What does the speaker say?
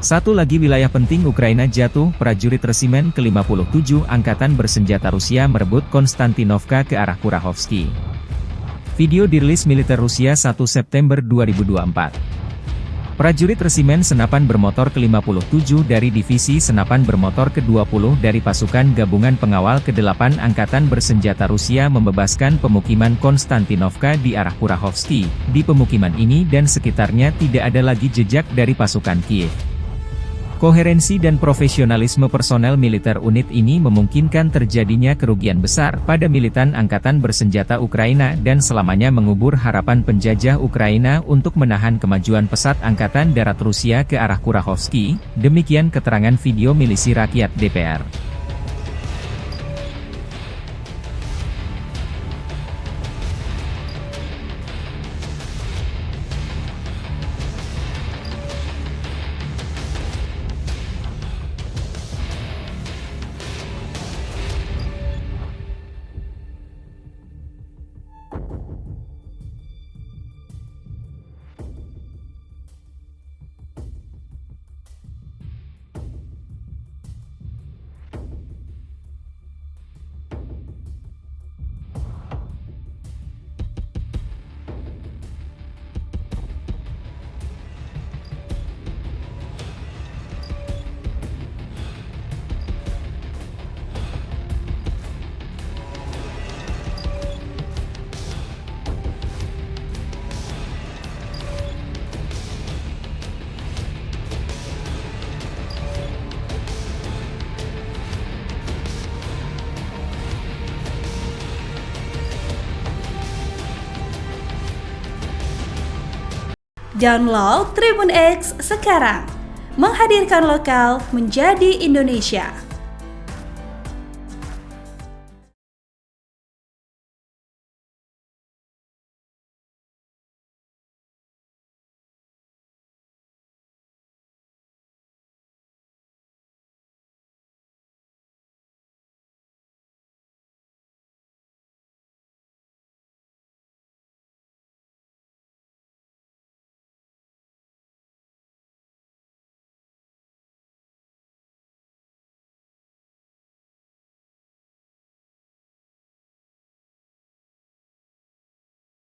Satu lagi wilayah penting Ukraina jatuh, prajurit resimen ke-57 Angkatan Bersenjata Rusia merebut Konstantinovka ke arah Kurahovsky. Video dirilis militer Rusia 1 September 2024. Prajurit resimen senapan bermotor ke-57 dari Divisi Senapan Bermotor ke-20 dari Pasukan Gabungan Pengawal ke-8 Angkatan Bersenjata Rusia membebaskan pemukiman Konstantinovka di arah Kurahovsky. Di pemukiman ini dan sekitarnya tidak ada lagi jejak dari pasukan Kiev. Koherensi dan profesionalisme personel militer unit ini memungkinkan terjadinya kerugian besar pada militan Angkatan Bersenjata Ukraina dan selamanya mengubur harapan penjajah Ukraina untuk menahan kemajuan pesat Angkatan Darat Rusia ke arah Kurahovsky, demikian keterangan video milisi rakyat DPR. Download Tribun X sekarang, menghadirkan lokal menjadi Indonesia.